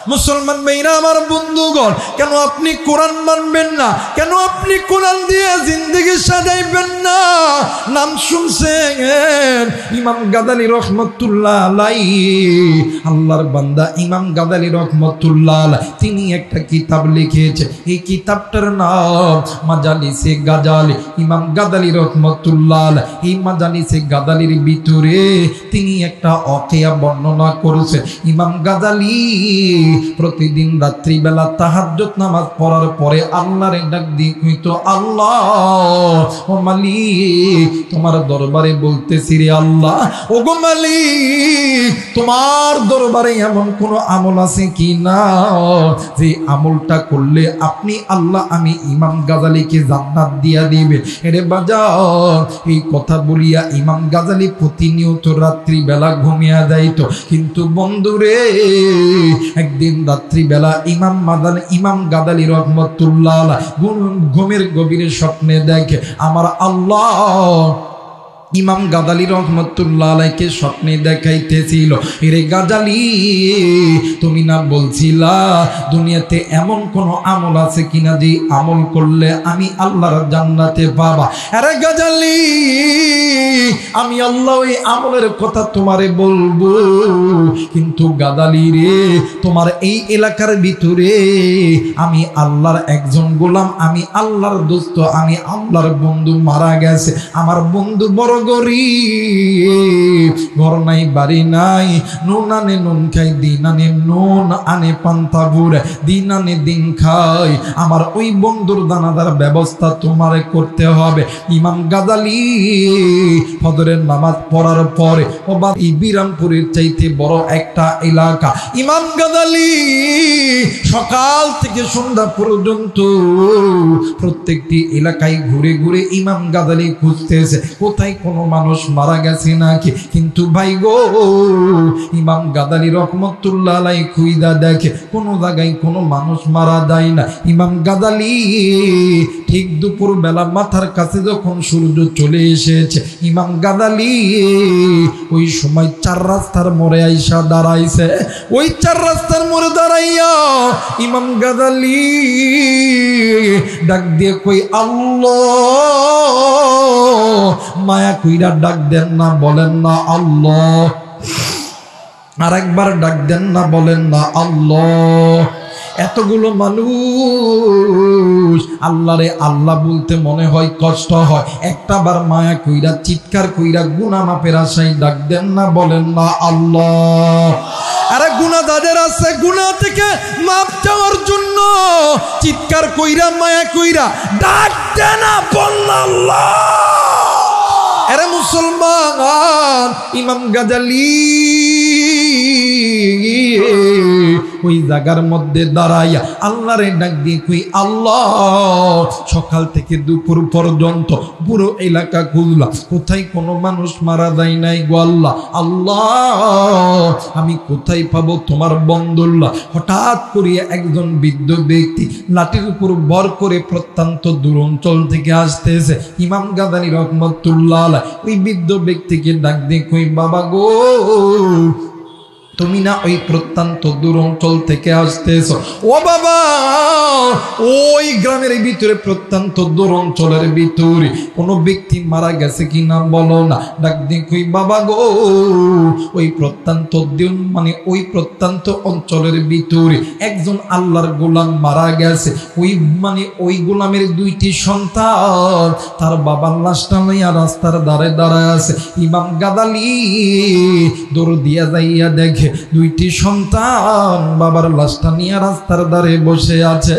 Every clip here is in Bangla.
মুসলমান ভাইরা আমার বন্ধুগণ, কেন আপনি কোরআন মানবেন না? কেন আপনি কোরআন দিয়ে জিন্দেগি সাজাইবেন না? নাম শুনছেন ইমাম গাদালি রহমতুল্লাহ আলাইহি, আল্লাহর বান্দা ইমাম গাদালি রহমতুল্লাহ আলাইহি, তিনি একটা কিতাব লিখেছে। এই কিতাবটার নাম মাজালিসে গাজালি। ইমাম গাদালি রহমতুল্লাহ আলাইহি এই মাজালিসে গাদালির ভিতরে তিনি একটা ওয়াকিয়া বর্ণনা করেছে। ইমাম গাদালি প্রতিদিন রাত্রিবেলা তাহাজ্জুদ নামাজ পড়ার পরে আল্লাহর ডাক দিয়ে কইতো, আল্লাহ ও মালিক, তোমার দরবারে বলতেছি রে আল্লাহ, ও গো মালিক, তোমার দরবারে এমন কোন আমল আছে কি না যে আমলটা করলে আপনি আল্লাহ আমি ইমাম গাজালিকে জান্নাত দিয়া দিবে। এরে বাজার, এই কথা বলিয়া ইমাম গাজালি প্রতিনিয়ত রাত্রিবেলা ঘুমিয়ে যাইতো। কিন্তু বন্ধুরে, একদিন রাত্রিবেলা ইমাম গাদালি রহমতুল্লাহ আলাইহি ঘুমের গভীরে স্বপ্নে দেখে আমার আল্লাহ ইমাম গাদালি রহমতুল্লাহ আলাইহিকে স্বপ্নে দেখাইতেছিল, এরে গাজালি, তুমি না বলছিলা দুনিয়াতে এমন কোন আমল আছে কিনা যে আমল করলে আমি আল্লাহর জান্নাতে পাবা। আরে গাজালি, আমি আল্লাহ ওই আমলের কথা তোমারে বলবো, কিন্তু গাদালি রে, তোমার এই এলাকার ভিতরে আমি আল্লাহর একজন গোলাম, আমি আল্লাহর দোস্ত, আমি আল্লাহর বন্ধু মারা গেছে। আমার বন্ধু বড় গরিব, ঘর নাই বাড়ি নাই, নুন আনে নুন খাই, দিন আনে নুন আনে পান্তাবুর, দিন আনে দিন খাই। আমার ওই বন্ধুর দানাদার ব্যবস্থা তোমারে করতে হবে। ইমাম গাজালি ফজরের নামাজ পড়ার পরে এই বিরামপুরের চাইতে বড় একটা এলাকা, ইমাম গাজালি সকাল থেকে সন্ধ্যা পর্যন্ত প্রত্যেকটি এলাকায় ঘুরে ঘুরে ইমাম গাজালি খুঁজতেছে কোথায় কোনো মানুষ মারা গেছে নাকি। কিন্তু ভাই গো, ইমাম গাদালি রহমতুল্লাহ আলাইহি খুইদা দেখে কোনো জায়গায় কোনো মানুষ মারা যায় না। ইমাম গাদালি ঠিক দুপুর বেলা মাথার কাছে যখন সূর্য চলে এসেছে, ইমাম গাদালি ওই সময় চার রাস্তার মোড়ে আইসা দাঁড়াইছে। ওই চার রাস্তার মোড়ে দাঁড়াইয়া ইমাম গাদালি ডাক দিয়ে কই, আল্লাহ, মায়া কইরা ডাক দেন না, বলেন না আল্লাহ। আর একবার ডাক দেন না, বলেন না আল্লাহ। এতগুলো মানুষ আল্লাহরে আল্লাহ বলতে মনে হয় কষ্ট হয়। একটা বার মায়া কইরা চিৎকার কইরা গুনাহ মাপের আশায় ডাক দেন না, বলেন না আল্লাহ। আরে গুনাহ যাদের আছে, গুনাহ থেকে মাপ চাওয়ার জন্য চিৎকার কইরা মায়া কইরা ডাক দেন না, বলেন আল্লাহ। আরে মুসলমান, ইমাম গাজালি ওই জায়গার মধ্যে দাঁড়াইয়া আল্লাহরে ডাক দিয়ে কই, আল্লাহ, সকাল থেকে দুপুর পর্যন্ত পুরো এলাকা খুঁজলাম, কোথায় কোনো মানুষ মারা যায় নাই গো আল্লাহ। আল্লাহ, আমি কোথায় পাবো তোমার বন্দুল্লাহ? হঠাৎ করে একজন বৃদ্ধ ব্যক্তি লাঠির উপর ভর করে প্রত্যন্ত দূর অঞ্চল থেকে আসতেছে। ইমাম গাজালি রহমতুল্লাহ আলাইহি ওই বৃদ্ধ ব্যক্তিকে ডাক দিয়ে কই, বাবা গো, তুমি না ওই প্রত্যন্ত দূর অঞ্চল থেকে আসতেছো? ও বাবা, ওই গ্রামের ভিতরে প্রত্যন্ত দূর অঞ্চলের ভিতরে কোনো ব্যক্তি মারা গেছে কিনা বলো না। ডাক দিয়ে কই, বাবা গো, ওই প্রত্যন্ত ওই প্রত্যন্ত অঞ্চলের ভিতরে একজন আল্লাহর গোলাম মারা গেছে। ওই গোলামের দুইটি সন্তান তার বাবার লাশটা লইয়া রাস্তার ধারে দাঁড়ায় আছে। ইমাম গাদালি দৌড় দিয়া যাইয়া দেখে দুইটি সন্তান বাবার লাশটা নিয়ে রাস্তার ধারে বসে আছে।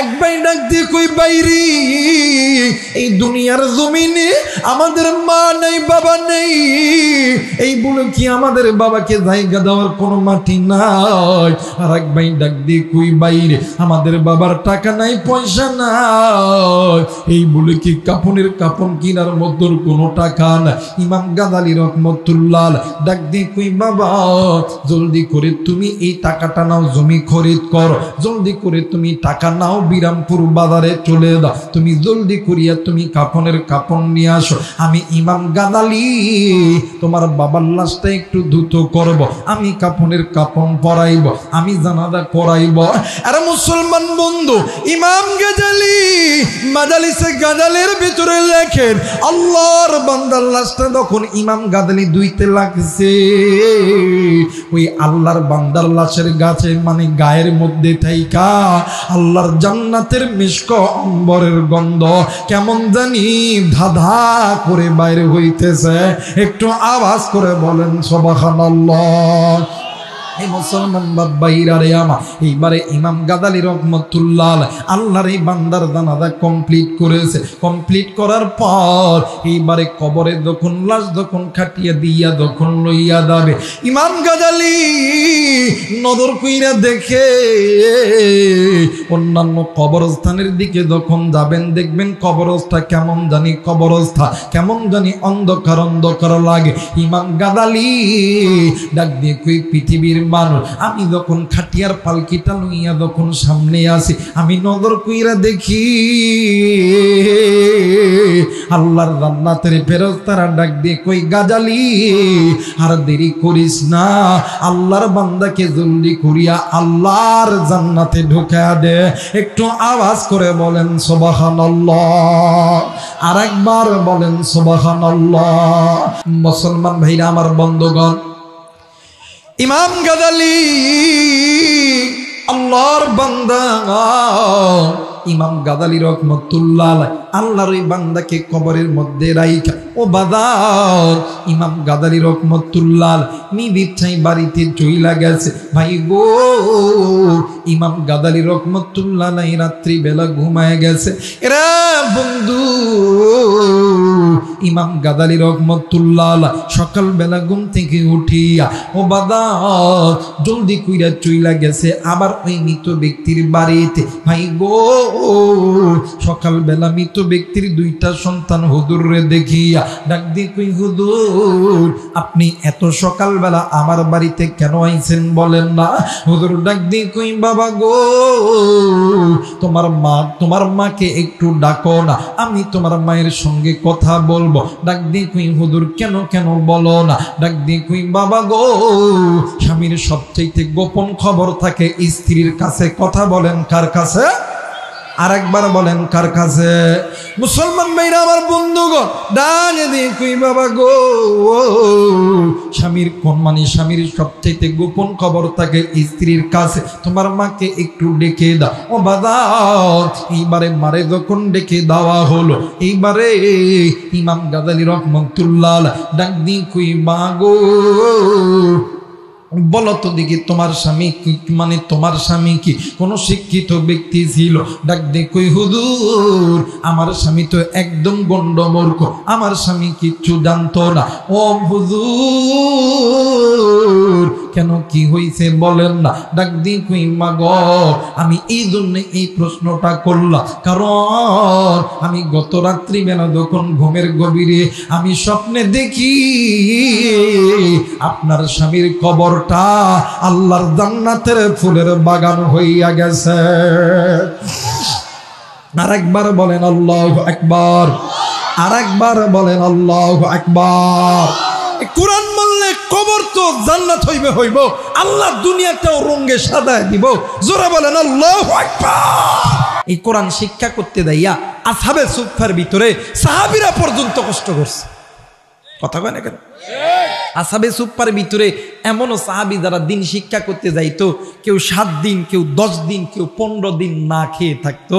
এক ভাই ডাক দিয়ে কই, বাইরে এই দুনিয়ার জমিনে আমাদের মা নেই, বাবা নেই, এই বলে কি আমাদের বাবাকে জায়গা দেওয়ার কোনো মাটি নাই? আর এক ভাই ডাক দিয়ে কই, বাইরে আমাদের বাবার টাকা নাই, পয়সা নাই, এই বলে কি কাপনের কাপন কিনার মধ্যে কোনো টাকা নাই। ইমাম গাজালি রহমতুল্লাহ ডাক দিয়ে কই, বাবা, জলদি করে তুমি এই টাকাটা নাও, জমি খরিদ করো, জলদি করে তুমি টাকা নাও, বিরামপুর বাজারে চলে দাও, তুমি জলদি করিয়া তুমি কাফনের কাপড় নিয়ে আসো, আমি ইমাম গাদালি তোমার বাবার লাশটা একটু ধুতো করব, আমি কাফনের কাপড় পরাইব, আমি জানাজা করাইব। আর মুসলমান বন্ধু, ইমাম গাজালি মাজালিসে গাজালের ভিতরে লেখেন, আল্লাহর বান্দার লাশটা যখন ইমাম গাদালি ধুইতে লাগছে, ওই আল্লাহর বান্দার লাশের গাছে মানে গায়ের মধ্যে থাইকা আল্লাহর জান্নাতের মিষ্ক অম্বরের গন্ধ কেমন জানি ধাঁধা করে বাইরে হইতেছে। একটু আওয়াজ করে বলেন সুবহানাল্লাহ। এই মুসলমান বাবাইরা রে আমার, এইবারে ইমাম গাদালি রহমতুল্লাহ আল্লাহর এই বান্দার জানাজা কমপ্লিট করেছে। কমপ্লিট করার পর এইবারে কবরে যখন লাশ যখন খাটিয়া দিয়া যখন লইয়া যাবে, ইমাম গাদালি নজর কইরা দেখে অন্যান্য কবরস্থানের দিকে যখন যাবেন দেখবেন কবরস্থা কেমন জানি, কবরস্থা কেমন জানি অন্ধকার অন্ধকার লাগে। ইমাম গাদালি ডাক দিয়ে কই, পৃথিবীর মানুষ, আমি যখন খাটিয়ার পালকিটা লইয়া যখন সামনে আসি, আমি নজর কইরা দেখি আল্লাহর জান্নাতের ফেরেশতারা ডাক দিয়ে কই, গাজালি আর দেরি করিস না, আল্লাহর বান্দাকে জলদি করিয়া আল্লাহর জান্নাতে ঢুকা দে। একটু আওয়াজ করে বলেন সুবহানাল্লাহ, আরেকবার বলেন সুবহানাল্লাহ। মুসলমান ভাইরা আমার, বন্ধুগণ, ইমাম গাদালি আল্লাহর বান্দা, ইমাম গাদালি রহমতুল্লাহ আল্লাহর ওই বান্দাকে কবরের মধ্যে রাইখা, ও বাদার ইমাম গাদালি রহমতুল্লাহ নিবিচ্ছাই বাড়িতে চইলা গেছে। ভাই গো, ইমাম গাদালি রহমতুল্লাহ রাত্রি বেলা ঘুমায় গেছে। এরা বন্ধু, ইমাম গাদালি রহমতুল্লাহ সকাল বেলা ঘুম থেকে উঠিয়া ও বাদার জলদি কইরা চইলা গেছে আবার ওই মৃত ব্যক্তির বাড়িতে। ভাই গো, সকাল বেলা মৃত ব্যক্তির দুইটা সন্তান হুজুরে দেখিয়া ডাক দিয়ে কই, হুজুর আপনি এত সকাল বেলা আমার বাড়িতে কেন আইছেন বলেন না? হুজুর ডাক দিয়ে কই, বাবা গো, তোমার মাকে একটু ডাকো না, আমি তোমার মায়ের সঙ্গে কথা বলবো। ডাক দিয়ে কই, হুজুর কেন কেন বলো না? ডাক দিয়ে কই, বাবা গো, স্বামীর সবচেয়ে গোপন খবর থাকে স্ত্রীর কাছে। কথা বলেন কার কাছে? আরেকবার বলেন কার কাছে? মুসলমান ভাইরা আমার, বন্ধুগণ, ডাক দিয়ে কই, বাবা গো, স্বামীর স্বামীর সবচেয়ে গোপন খবর থাকে স্ত্রীর কাছে, তোমার মাকে একটু ডেকে দাও। ও বাবা, এইবারে মারে যখন ডেকে দেওয়া হলো, এইবারে ইমাম গাদালি রহমতুল্লাহ ডাক দিয়ে কই, মা গো, বলো তো দেখি তোমার স্বামী মানে তোমার স্বামী কি কোনো শিক্ষিত ব্যক্তি ছিল? ডাক দিয়ে কই, হুজুর আমার স্বামী তো একদম গন্ডমূর্খ, আমার স্বামী কিচ্ছু জানতো না। ও হুজুর কেন, কি হয়েছে বলেন না? ডাক দিয়ে কই, মা গো, আমি এই জন্য এই প্রশ্নটা করলাম, কারণ আমি গত রাত্রি বেলা যখন ঘুমের গভীরে আমি স্বপ্নে দেখি আপনার স্বামীর কবর আল্লাহর জান্নাতের ফুলের বাগান হইয়া গেছে। আরেকবার বলেন আল্লাহু আকবার, আরেকবার বলেন আল্লাহু আকবার। কোরআন মানলে কবর তো জান্নাত হইব, আল্লাহ দুনিয়াটাও রঙে সাজায় দিব। জোরে বলেন আল্লাহু আকবার। এই কোরআন শিক্ষা করতে যাইয়া আসহাবে সুফফার ভিতরে সাহাবীরা পর্যন্ত কষ্ট করছে। কথা কয় না কেন? আসহাবে সুফফার ভিতরে এমনও সাহাবী যারা দিন শিক্ষা করতে যাইতো, কেউ 7 দিন, কেউ 10 দিন, কেউ 15 দিন না খেয়ে থাকতো।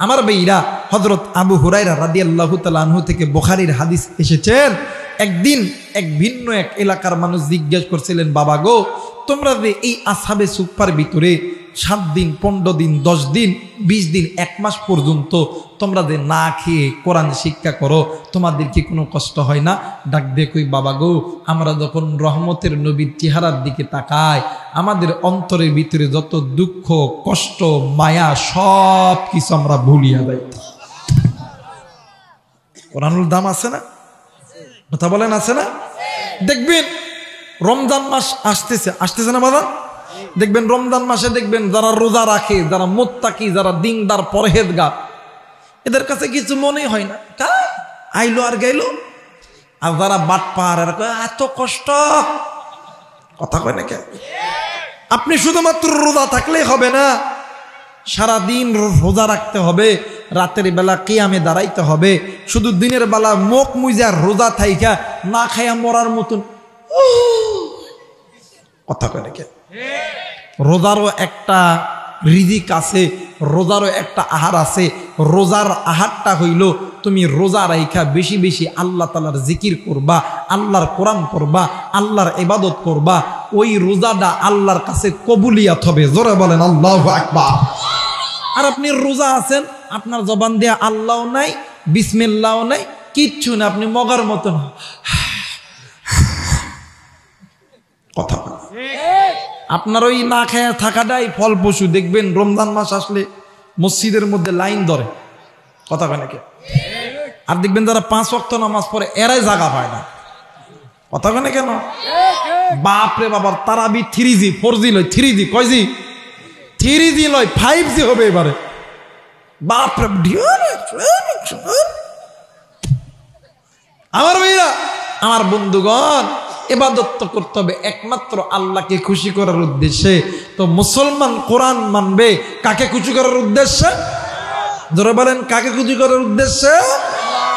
আমার ভাইরা, হযরত আবু হুরায়রা রাদিয়াল্লাহু তাআলা আনহু থেকে বুখারীর হাদিস এসেছেন, একদিন এক ভিন্ন এক এলাকার মানুষ জিজ্ঞেস করছিলেন, বাবা গো, তোমরা যে এই আসহাবে সুফফার ভিতরে 7 দিন, 15 দিন, 10 দিন, 20 দিন, 1 মাস পর্যন্ত তোমরা যে না খেয়ে কোরআন শিক্ষা করো, তোমাদের কি কোনো কষ্ট হয় না? ডাক দিয়ে কই, বাবা গো, আমরা যখন রহমতের নবীর চেহারার দিকে তাকাই, আমাদের অন্তরের ভিতরে যত দুঃখ, কষ্ট, মায়া সব কিছু আমরা ভুলিয়া যাই। কোরআনুল দাম আছে না? কথা বলেন আছে না? দেখবেন রমজান মাস আসতেছে না বাবা? দেখবেন রমজান মাসে দেখবেন যারা রোজা রাখে, যারা মুত্তাকি, যারা দিনদার পরহেজগার, এদের কাছে কিছু মনে হয় না, আইলো আর গেল। আর যারা বাটপার এত কষ্ট, কথা কয় না কেন? আপনি শুধুমাত্র রোজা থাকলেই হবে না, সারাদিন রোজা রাখতে হবে, রাতের বেলা কিয়ামে দাঁড়াইতে হবে। শুধু দিনের বেলা মুখ মুজা রোজা থাইকা না খাইয়া মরার মতন, কথা কয় না কেন? রোজারও একটা রিজিক আছে, রোজারও একটা আহার আছে। রোজার আহারটা হইল তুমি রোজা রাইখা বেশি বেশি আল্লাহ তাআলার জিকির করবা, আল্লাহর কোরআন পড়বা, আল্লাহর ইবাদত করবা। ওই রোজাটা আল্লাহর কাছে কবুলিয়াত হবে। জোরে বলেন আল্লাহু আকবার। আর আপনি রোজা আছেন, আপনার জবান দিয়ে আল্লাহও নাই, বিসমিল্লাহও নাই, কিচ্ছু না, আপনি মগার মতন কথা বলেন। আপনার ওই না খেয়ে থাকাটাই ফল পশু। দেখবেন রমজান মাস আসলে মসজিদের মধ্যে লাইন ধরে, কথা কয় নাকি? আর দেখবেন যারা 5 ওয়াক্ত নামাজ পড়ে এরাই জায়গা পায় না, কথা কয় না কেন? বাপরে বাবার তারাবি 3G 4G লয়, 3G কয়জি 3G লয় 5G হবে এবারে। বাপরে আমার ভাইরা, আমার বন্ধুগণ, ইবাদত করতে হবে একমাত্র আল্লাহকে খুশি করার উদ্দেশ্যে। তো মুসলমান কোরআন মানবে কাকে খুশি করার উদ্দেশ্যে? ধরে বলেন কাকে খুশি করার উদ্দেশ্যে?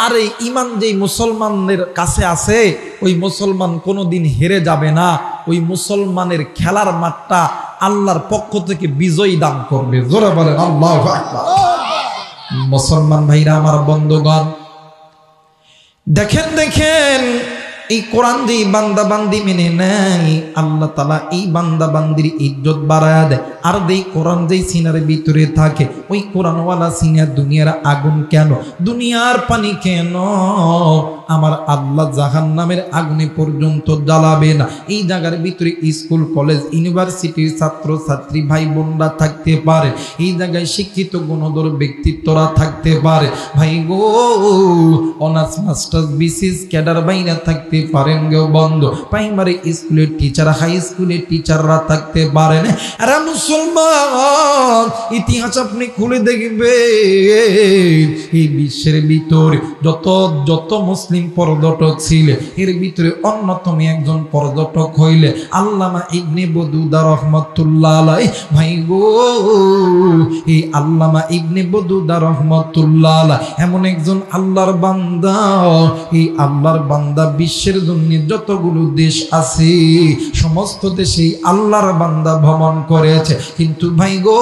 আর এই ঈমান যেই মুসলমানদের কাছে আছে, ওই মুসলমান কোনোদিন হেরে যাবে না। ওই মুসলমানের খেলার মাঠটা আল্লাহর পক্ষ থেকে বিজয়ী দান করবে। জোরে বলেন আল্লাহু আকবার। মুসলমান ভাইরা, আমার বন্ধুগণ, দেখেন এই কোরআন যে বান্দা বান্দি মেনে নেয়, আল্লাহ তাআলা এই বান্দা বান্দির ইজ্জত বাড়ায় দেয়। আর যেই কোরআন যেই সিনার ভিতরে থাকে, ওই কোরআনওয়ালা সিনা দুনিয়ার আগুন কেন, দুনিয়ার পানি কেন, আমার আল্লাহ জাহান্নামের আগুনে পর্যন্ত জ্বালাবে না। এই জায়গার ভিতরে স্কুল কলেজ ইউনিভার্সিটির ছাত্র ছাত্রী ভাই বোনরা থাকতে পারে, এই জায়গায় শিক্ষিত গুণধর ব্যক্তিত্বরা থাকতে পারে, ভাই গো অনার্স মাস্টার্স বিসিএস ক্যাডার বাইরা থাকতে পারেন গো বন্ধু, প্রাইমারি স্কুলের টিচার হাই স্কুলের টিচাররা থাকতে পারেন। আরে মুসলমান, ইতিহাস আপনি খুলে দেখবে, এই বিশ্বের ভিতরে যত মুসলিম পর্যটক ছিলেন, এর ভিতরে অন্যতম একজন পর্যটক হইলে আল্লামা ইবনে বদুদা রাহমাতুল্লাহ আলাইহি। ভাই গো, এই আল্লামা ইবনে বদুদা রাহমাতুল্লাহ আলাইহি এমন একজন আল্লাহর বান্দা, এই আল্লাহর বান্দা বিশ্বের জন্য যতগুলো দেশ আছে সমস্ত দেশেই আল্লাহর বান্দা ভ্রমণ করেছে। কিন্তু ভাই গো,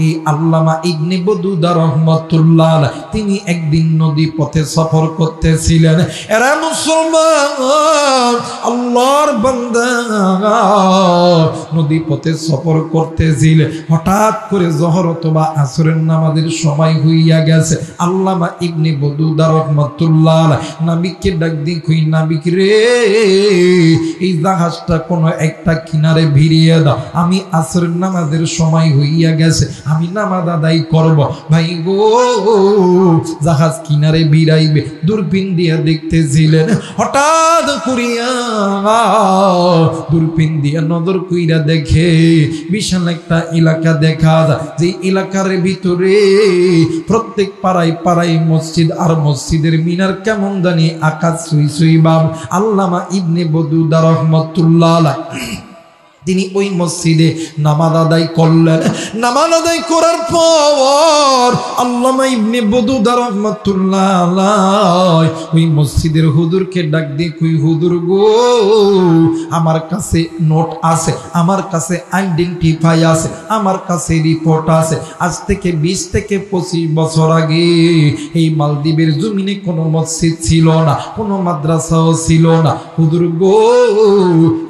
এই আল্লামা ইবনে বদুদা রাহমাতুল্লাহ আলাইহি তিনি একদিন নদী পথে সফর করতেছিলেন। এরা মুসলমান আল্লাহর বান্দা নদী পথে সফর করতেছিলেন। হঠাৎ করে জোহর অথবা আসরের নামাজের সময় হইয়া গেছে। আল্লামা ইবনে বদুদা রাহমাতুল্লাহ আলাইহি নবীকে ডাক দিয়ে কই, নবী রে, এই জাহাজটা কোনো একটা কিনারে ভিড়িয়ে দাও, আমি আসরের নামাজের সময় হইয়া গেছে, আমি নামাজ আদায় করব। ভাই গো, জাহাজ কিনারে ভিড়াইবে, দূরবীন দিয়া দেখতেছিলেন। হঠাৎ করিয়া দূরবীন দিয়া নজর কইরা দেখে বিশাল একটা এলাকা দেখা যায়, যে এলাকার ভিতরে প্রত্যেক পাড়ায় পাড়ায় মসজিদ, আর মসজিদের মিনার কেমন জানি আকাশ সুই সুই বাব। আল্লামা ইবনে বদুদা রাহমাতুল্লাহ আলাইহি তিনি ওই মসজিদে নামাজ আদায় করলেন। নামাজ আদায় করার পর আল্লামা ইবনে বদুদা রাহমাতুল্লাহ আলাইহি ওই মসজিদের হুজুরকে ডাক দিয়ে কই, হুজুর গো, আমার কাছে নোট আছে, আমার কাছে আইডেন্টিফাই আছে, আমার কাছে রিপোর্ট আছে। আজ থেকে 20 থেকে 25 বছর আগে এই মালদ্বীপের জমিনে কোনো মসজিদ ছিল না, কোনো মাদ্রাসাও ছিল না। হুজুর গো,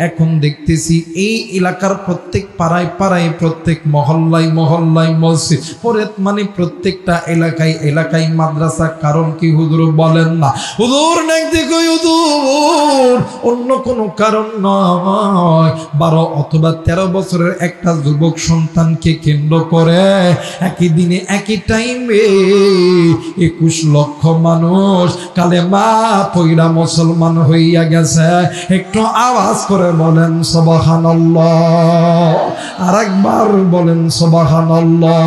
এখন দেখতেছি এই এলাকার প্রত্যেক পাড়ায় পাড়ায়, প্রত্যেক মহল্লায় মহল্লায় মসজিদ, ফরিয়াদ মানে প্রত্যেকটা এলাকায় এলাকায় মাদ্রাসা। কারণ কি হুজুর বলেন না? হুজুর দেখো হুজুর, অন্য কোনো কারণ নয়। 12 অথবা 13 বছরের একটা যুবক সন্তানকে কেন্দ্র করে একই দিনে একই টাইমে 21 লক্ষ মানুষ কালেমা পয়রা মুসলমান হইয়া গেছে। একটু আওয়াজ করে বলেন সুবহানাল্লাহ, আরেকবার বলেন সুবহানাল্লাহ।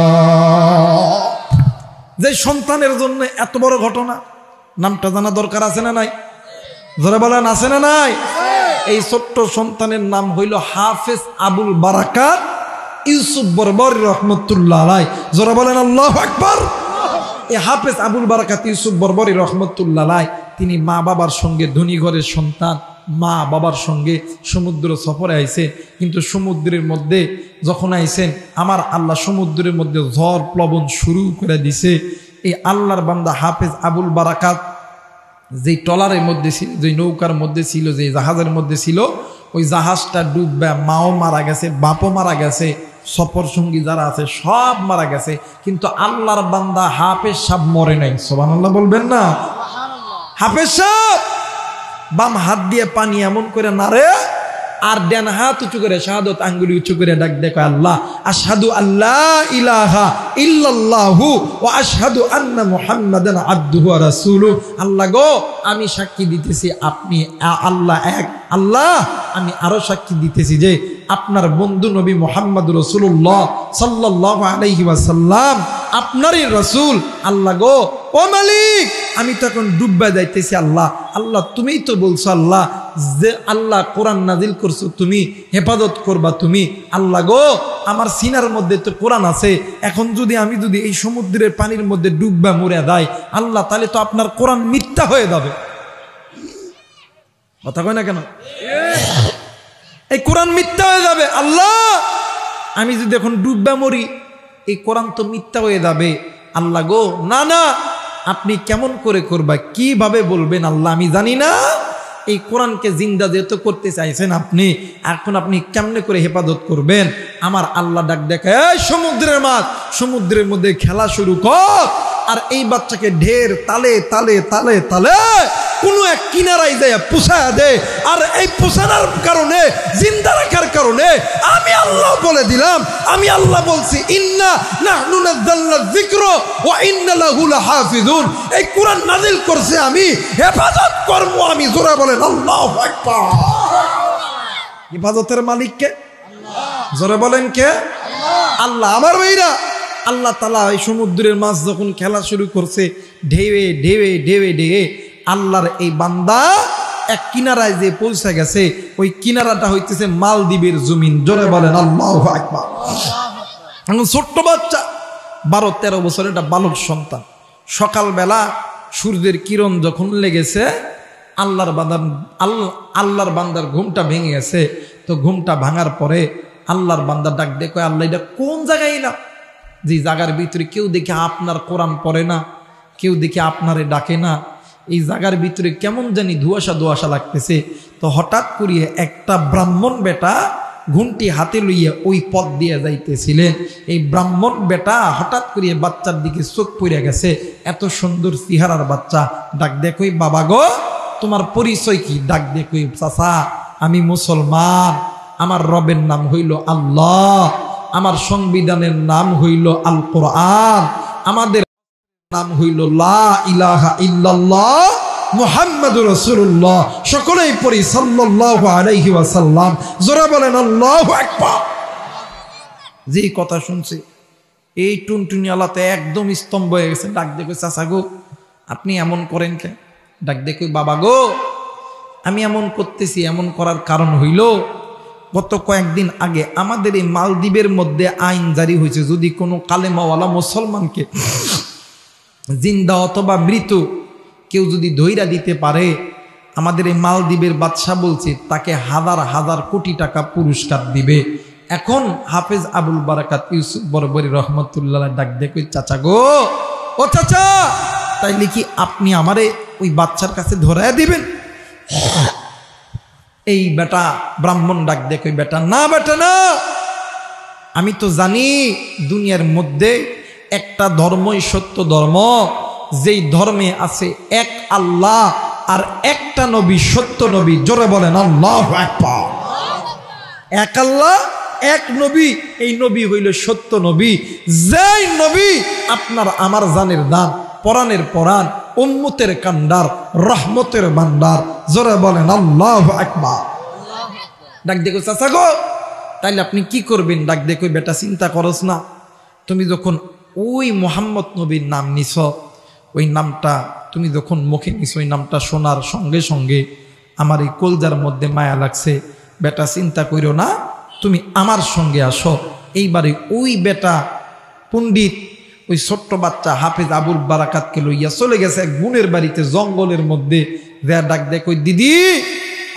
যে সন্তানের জন্য এত বড় ঘটনা, নামটা জানা দরকার আছে না নাই? যারা বলেন আছে না নাই? এই ছোট্ট সন্তানের নাম হইল হাফেজ আবুল বারাকাত ইউসুফ বরবরী রহমতুল্লাহ আলাইহি। যারা বলেন আল্লাহু আকবার। এই হাফেজ আবুল বারাকাত ইউসুফ বরবরী রহমতুল্লাহ আলাইহি তিনি মা বাবার সঙ্গে ধনী ঘরের সন্তান, মা বাবার সঙ্গে সমুদ্র সফরে আইছেন। কিন্তু সমুদ্রের মধ্যে যখন আইছেন, আমার আল্লাহ সমুদ্রের মধ্যে ঝড় প্লবন শুরু করে দিছে। এই আল্লাহর বান্দা হাফেজ আবুল বারাকাত যেই ট্রলারের মধ্যে ছিল, যেই নৌকার মধ্যে ছিল, যে জাহাজের মধ্যে ছিল, ওই জাহাজটা ডুববে, মাও মারা গেছে, বাপও মারা গেছে, সফর সঙ্গী যারা আছে সব মারা গেছে। কিন্তু আল্লাহর বান্দা হাফেজ সাহেব মরে নাই। সুবহানাল্লাহ বলবেন না? হাফেজ সাহেব বাম হাত দিয়ে পানি এমন করে নারে, আর ডান হাত উঁচু করে শাহাদত আঙ্গুলি উঁচু করে ডাক দেখো, আল্লাহ আশহাদু আল্লা ইলাহা ইল্লাল্লাহু ওয়া আশহাদু আন্না মুহাম্মাদান আবদুহু ওয়া রাসূলুহু। আল্লাহ গো, আমি সাক্ষী দিতেছি আপনি আল্লাহ এক। আল্লাহ, আমি আরো সাক্ষী দিতেছি যে আপনার বন্ধু নবী মুহাম্মদ রাসূলুল্লাহ সাল্লাল্লাহু আলাইহি ওয়াসাল্লাম আপনারই রাসূল। আল্লাহ গো, ও মালিক, আমি তো এখন ডুববা যাইতেছি। আল্লাহ, আল্লাহ তুমিই তো বলছো আল্লাহ যে আল্লাহ কোরআন নাজিল করছো, তুমি হেফাজত করবা তুমি। আল্লাহ গো, আমার সিনার মধ্যে তো কোরআন আছে, এখন যদি আমি এই সমুদ্রের পানির মধ্যে ডুববা মরে যাই আল্লাহ, তাহলে তো আপনার কোরআন মিথ্যা হয়ে যাবে। কথা কয় না কেন? এই কোরআন মিথ্যা হয়ে যাবে। আল্লাহ, আমি যদি এখন ডুববা মরি এই কোরআন তো মিথ্যা হয়ে যাবে। আল্লাহ গো, না না, আপনি কেমন করে করবা, কিভাবে বলবেন আল্লাহ আমি জানি না। এই কোরআনকে জিন্দা যেহেতু করতে চাইছেন আপনি, এখন আপনি কেমনে করে হেফাজত করবেন? আমার আল্লাহ ডাক দেখে, এই সমুদ্রের মাছ, সমুদ্রের মধ্যে খেলা শুরু কর। আর এই বাচ্চাকে ঢের তালে তালে তালে তালে কোনো এক কিনারায় যায় পোষায় দে। আর এই পোষানোর কারণে, জিন্দা রাখার কারণে আমি আল্লাহ বলে দিলাম, আমি আল্লাহ বলছি ইন্না নাহনু নাযালনা যিকরা ওয়া ইন্না লাহু লাহাফিজুন। এই কোরআন নাজিল করছে আমি, হেফাজত করব আমি। জোরে বলেন আল্লাহু আকবার। হেফাজতের মালিক কে? জোরে বলেন কে? আল্লাহ। আমার ভাইরা, আল্লাহ তাআলা এই সমুদ্রের মাছ যখন খেলা শুরু করছে, ঢেউে ঢেউে ঢেউে ঢেউে আল্লাহর এই বান্দা এক কিনারায় যে পৌঁছে গেছে, ওই কিনারাটা হইতেছে মালদ্বীপের জমিন। জোরে বলেন আল্লাহু আকবার। ছোট্ট বাচ্চা, 12-13 বছরের একটা বালক সন্তান, সকালবেলা সূর্যের কিরণ যখন লেগেছে, আল্লাহর বান্দার ঘুমটা ভেঙে গেছে। তো ঘুমটা ভাঙার পরে আল্লাহর বান্দা ডাক দেখো, আল্লাহ এটা কোন জায়গায় এলাম, যে জায়গার ভিতরে কেউ দেখে আপনার কোরআন পড়ে না, কেউ দেখে আপনারে ডাকে না, এই জায়গার ভিতরে কেমন জানি ধোঁয়াশা ধোঁয়াশা লাগতেছে। তো হঠাৎ করিয়ে একটা ব্রাহ্মণ বেটা ঘুমটি হাতে লইয়া ওই পথ দিয়ে যাইতেছিলেন। এই ব্রাহ্মণ বেটা হঠাৎ করিয়ে বাচ্চার দিকে চোখ পড়ে গেছে, এত সুন্দর চেহারার বাচ্চা। ডাক দেখোই, বাবা গো, তোমার পরিচয় কি? ডাক দেখোই, চাচা আমি মুসলমান, আমার রবের নাম হইল আল্লাহ, আমার সংবিধানের নাম হইল আল কোরআন, আমাদের নাম হইল লা ইলাহা ইল্লাল্লাহ মুহাম্মাদুর রাসূলুল্লাহ। সকলেই পড়ি সাল্লাল্লাহু আলাইহি ওয়াসাল্লাম। জোরে বলেন আল্লাহু আকবার। যে কথা শুনছে এই টুনটুনি আলাতে একদম স্তম্ভ হয়ে গেছে। ডাক দেখো, চাচা গো, আপনি এমন করেন কেন? ডাক দেখো, বাবা গো, আমি এমন করতেছি, এমন করার কারণ হইল গত কয়েকদিন আগে আমাদের এই মালদ্বীপের মধ্যে আইন জারি হয়েছে, যদি কোনো কালেমাওয়ালা মুসলমানকে জিন্দা অথবা মৃত কেউ যদি ধইরা দিতে পারে, আমাদের এই মালদ্বীপের বাদশাহ বলছে তাকে 1000 কোটি টাকা পুরস্কার দিবে। এখন হাফেজ আবুল বারাকাত ইউসুফ বরবরী রহমতুল্লাহ ডাক দেখো, চাচা গো, ও চাচা, তাইলে কি আপনি আমারে ওই বাচ্চার কাছে ধরাইয়া দিবেন? এই বেটা ব্রাহ্মণ ডাক দে কই বেটা না বেটা না, আমি তো জানি দুনিয়ার মধ্যে একটা ধর্মই সত্য ধর্ম, যেই ধর্মে আছে এক আল্লাহ আর একটা নবী সত্য নবী। জোরে বলেন আল্লাহু আকবার। এক আল্লাহ এক নবী, এই নবী হইল সত্য নবী, যেই নবী আপনার আমার জানের দান, পরাণের পরাণ, উম্মতের কান্ডার, রহমতের ভান্ডার। জোরে বলেন আল্লাহু আকবার। ডাক দেখো চাচা গো, তাইলে আপনি কি করবেন? ডাক দেখো বেটা চিন্তা করস না, তুমি যখন ওই মোহাম্মদ নবীর নাম নিছ, ওই নামটা তুমি যখন মুখে নিছ, ওই নামটা শোনার সঙ্গে সঙ্গে আমার এই কলজার মধ্যে মায়া লাগছে। বেটা চিন্তা কইরো না, তুমি আমার সঙ্গে আসো। এইবারে ওই বেটা পণ্ডিত ওই ছোট্ট বাচ্চা হাফেজ আবুল বারাকাতকে লইয়া চলে গেছে এক বোনের বাড়িতে জঙ্গলের মধ্যে। ডাক দে কই দিদি,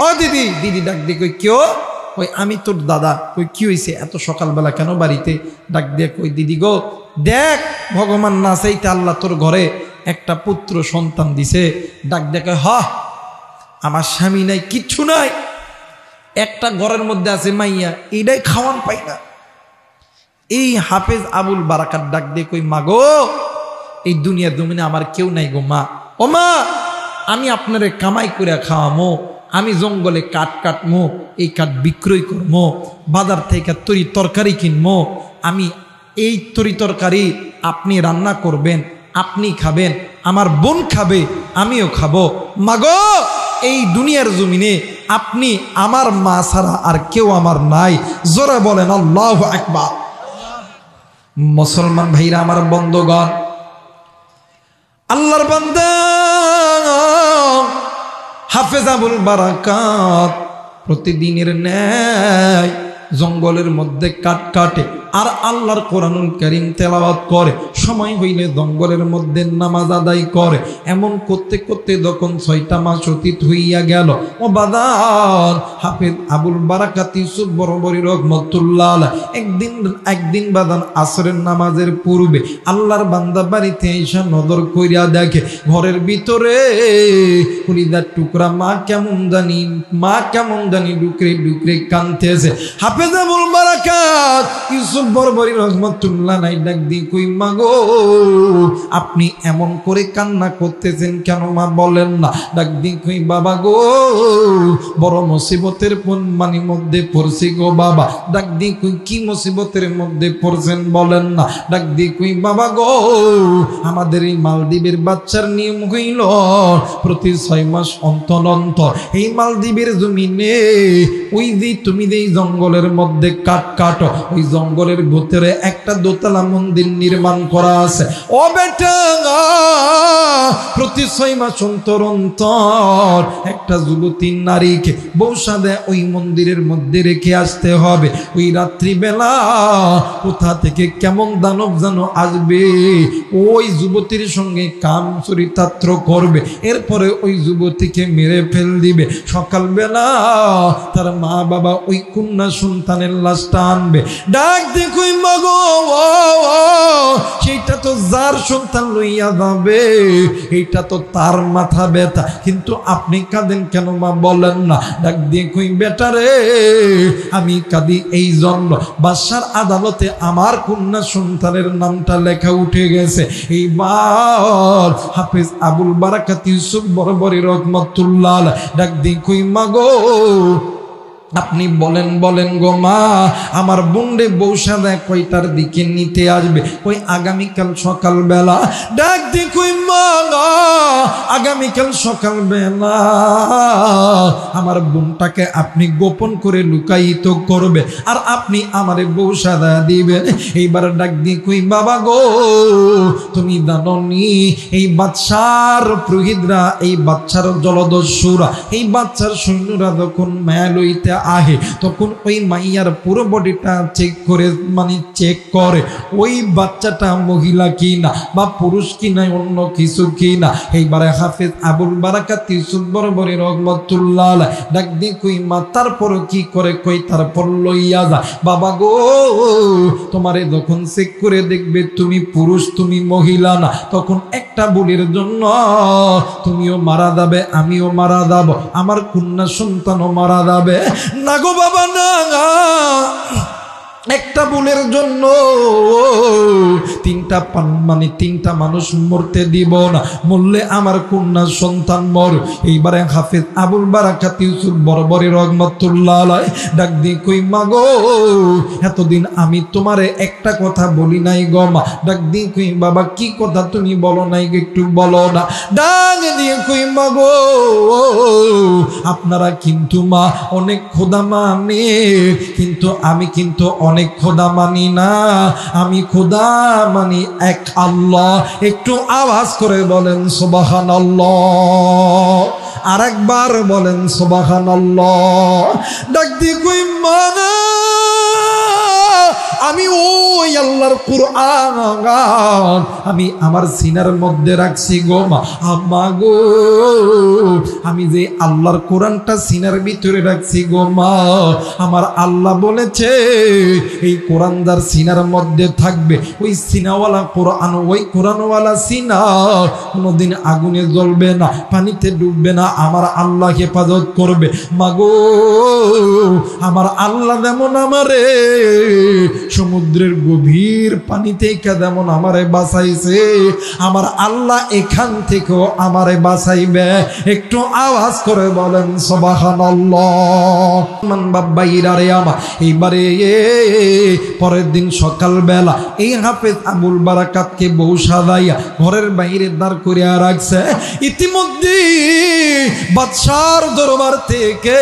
ও দিদি। দিদি ডাক দে কই কেউ? ওই আমি তোর দাদা। কই কি হয়েছে এত সকালবেলা কেন বাড়িতে? ডাক দিয়ে কই দিদি গো দেখ, ভগবান না চাইতে আল্লাহ তোর ঘরে একটা পুত্র সন্তান দিছে। ডাক দেখে হ, আমার স্বামী নাই, কিচ্ছু নাই, একটা ঘরের মধ্যে আছে মাইয়া, এইটাই খাওয়ান পাই না। এই হাফেজ আবুল বারাকাত ডাক দিয়ে কই মা গো, এই দুনিয়ার জমিনে আমার কেউ নাই গো মা। ও মা, আমি আপনারে কামাই করে খাওয়ামো, আমি জঙ্গলে কাঠ কাটমো, এই কাঠ বিক্রয় করবো, বাজার থেকে তরি তরকারি কিনবো, আমি এই তরি তরকারি আপনি রান্না করবেন, আপনি খাবেন, আমার বোন খাবে, আমিও খাবো। মাগো, এই দুনিয়ার জমিনে আপনি আমার মা ছাড়া আর কেউ আমার নাই। জোরে বলেন আল্লাহু আকবার। মুসলমান ভাইরা আমার বন্ধুগণ, আল্লাহর বান্দা হাফেজ আবুল বারাকাত প্রতিদিনের ন্যায় জঙ্গলের মধ্যে কাঠ কাটে আর আল্লাহর কোরআনুল কারীম তেলাওয়াত করে। সময় হইলে জঙ্গলের মধ্যে নামাজ আদায় করে। এমন করতে করতে যখন 6টা মাস অতীত হইয়া গেল, ও বাদান হাফেজ আবুল বারাকাত ইউসুফ বরাবরী রহমাতুল্লাহ আলাইহি একদিন বাদান আসরের নামাজের পূর্বে আল্লাহর বান্দা বাড়িতে এসে নজর কইরা দেখে ঘরের ভিতরে কলিজার টুকরা মা কেমন জানি ডুকরে ডুকরে কাঁদতেছে। হাফেজ আবুল বারাকাত ইউসুফ বরাবরী রহমাতুল্লাহ আলাইহি ডাক দিয়ে কই মা গো, আপনি এমন করে কান্না করতেছেন কেন মা, বলেন না। ডাক দিয়ে কই বাবা গো, বড় মুসিবতের মধ্যে পড়ছি গো বাবা। ডাক দিয়ে কই কি মুসিবতের মধ্যে পড়ছেন বলেন না। ডাক দিয়ে কই বাবা গো, আমাদের এই মালদ্বীপের বাচ্চার নিয়ম হইল প্রতি 6 মাস অন্তর অন্তর এই মালদ্বীপের জমিনে ওই যে তুমি যে জঙ্গলের মধ্যে কাঠ কাটো, ওই জঙ্গলের ভিতরে একটা দোতলা মন্দির নির্মাণ করা আছে। ও বেটা, প্রতি 6 মাস অন্তর অন্তর একটা যুবতী নারীকে বৌসাদে ওই মন্দিরের মধ্যে রেখে আসতে হবে। ওই রাত্রিবেলা কোথা থেকে কেমন দানব যেন আসবে, ওই যুবতীর সঙ্গে কাম চরিতার্থ করবে, এরপরে ওই যুবতীকে মেরে ফেল দিবে। সকালবেলা তার মা বাবা ওই কন্যা সন্তানের লাশটা আনবে। ডাক দেখুই মাগো, সেইটা তো যার সন্তান লইয়া যাবে, এইটা তো তার মাথা ব্যথা, কিন্তু আপনি কাঁদেন কেন মা, বলেন না। ডাক দেখুই বেটা রে, আমি কাঁদি এই জন্য বাদশার আদালতে আমার কন্যা সন্তানের নামটা লেখা উঠে গেছে। এইবার হাফেজ আবুল বারাকাত ইউসুফ বরাবরী রহমাতুল্লাহ আলাইহি ডাক দেখুই মাগো, আপনি বলেন গো মা, আমার বোনরে বৌসাদা কয়টার দিকে নিতে আসবে? ওই আগামীকাল সকালবেলা। ডাক দিয়ে কই মা, আগামীকাল সকালবেলা আমার বোনটাকে আপনি গোপন করে লুকায়িত করবে আর আপনি আমারে বৌসাদা দিবেন। এইবার ডাক দিয়ে কই বাবা গো, তুমি জানো নি এই বাদশার প্রহিদরা, এই বাদশার জলদস্যুরা, এই বাদশার সৈন্যরা যখন মায়া লইতে আহে তখন ওই মাইয়ার পুরো বডিটা চেক করে, চেক করে ওই বাচ্চাটা মহিলা কিনা বা পুরুষ কিনা অন্য কিছু কিনা। এইবারে হাফেজ আবুল বারাকাত ইউসুফ বরবরি রহমাতুল্লাহ আলাইহি ডাক দি কই মা তারপর কি করে, কই তারপর লইয়া যা। বাবা গো তোমারে যখন চেক করে দেখবে তুমি পুরুষ তুমি মহিলা না, তখন একটা ভুলের জন্য তুমিও মারা যাবে, আমিও মারা যাব, আমার কন্যা সন্তানও মারা যাবে। না গো বাবা না, একটা ভুলের জন্য তিনটা মানুষ মরতে দিব না, মরলে আমার কন্যা সন্তান মর। এইবারে হাফেজ আবুল বারাকাত ইউসুফ বরবরি রহমাতুল্লাহ আলাইহি ডাক দি কই মা গো এতদিন আমি তোমারে একটা কথা বলি নাই গো মা। ডাক দি কই বাবা কি কথা তুমি বলো নাই, একটু বলো না। ডাক দিয়ে কই মা গো আপনারা কিন্তু মা অনেক খোদা মানে, কিন্তু আমি কিন্তু অনেক খোদা মানি না, আমি খোদা মানি এক আল্লাহ। একটু আওয়াজ করে বলেন সুবহানাল্লাহ, আরেকবার বলেন সুবহানাল্লাহ। ডাক দি কই মানা আমি ওই আল্লাহর কুরআন আমি আমার সিনার মধ্যে রাখছি গো মা। আম্মা গো আমি যে আল্লাহর কোরআনটা সিনার ভিতরে রাখছি গো মা, আমার আল্লাহ বলেছে এই কোরআন যার সিনার মধ্যে থাকবে ওই সিনাওয়ালা কোরআন, ওই কোরআনওয়ালা সিনা কোনোদিন আগুনে জ্বলবে না, পানিতে ডুববে না, আমার আল্লাহ হেফাজত করবে। মাগো আমার আল্লাহ যেমন আমারে সমুদ্রের গভীর পানি থেকে যেমন আমারে বাঁচাইছে, আমার আল্লাহ এখান থেকেও আমারে বাঁচাইবে। একটু আওয়াজ করে বলেন সুবহানাল্লাহ। মান বাবাইরা রে আমার এইবারে পরের দিন সকালবেলা এই হাফেজ আবুল বারাকাতকে বউ সাজাইয়া ঘরের বাইরে দাঁড় করিয়া রাখছে। ইতিমধ্যে বাদশার দরবার থেকে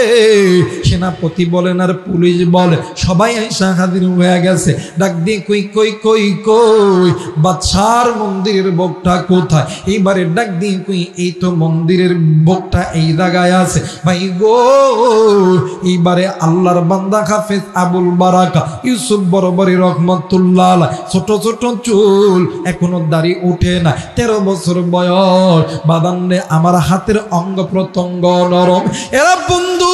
সেনাপতি বলেন আর পুলিশ বলে সবাই আইসা হাজির হয়ে গেছে। ডাক দিয়ে কই কই কই কই বাদশার মন্দিরের বকটা কোথায়? এইবারে ডাক দিয়ে কই এই তো মন্দিরের বকটা এই জায়গায় আছে। ভাই গো এইবারে আল্লাহর বান্দা হাফেজ আবুল বারাকা ইউসুফ বরবরি রহমাতুল্লাহ আলাইহি ছোট ছোট চুল, এখনো দাড়ি উঠে না, 13 বছর বয়স। বাদান্নে আমার হাতের অঙ্গ প্রত্যঙ্গ নরম। এরা বন্ধু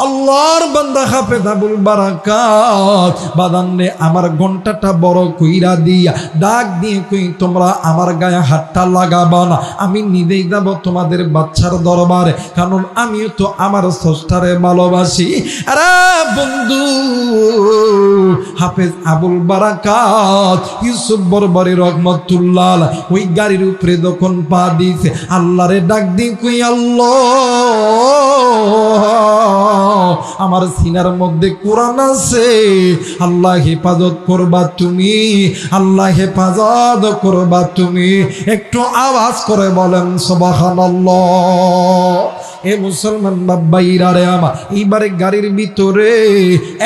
আল্লাহর বান্দা হাফেজ আবুল বারাকাত বাদান্নে আমার ঘন্টাটা বড় কইরা দিয়া ডাক দিয়ে কই তোমরা আমার গায়ে হাতটা লাগাবা না, আমি নিজেই যাব তোমাদের বাচ্চার দরবারে, কারণ আমিও তো আমার স্রষ্টারে ভালোবাসি। আরে বন্ধু হাফেজ আবুল বারাকাত ইউসুফ বরবরি রহমাতুল্লাহ আলাইহি ওই গাড়ির উপরে যখন পা দিয়েছে আল্লাহরে ডাক দিয়ে কই আল্লাহ আমার সিনার মধ্যে কোরআন আছে, আল্লাহ হেফাজত করবা তুমি, আল্লাহ হেফাজত করবা তুমি। একটু আওয়াজ করে বলেন সুবহানাল্লাহ। এ মুসলমান বাবাইরা রে আমার এইবারে গাড়ির ভিতরে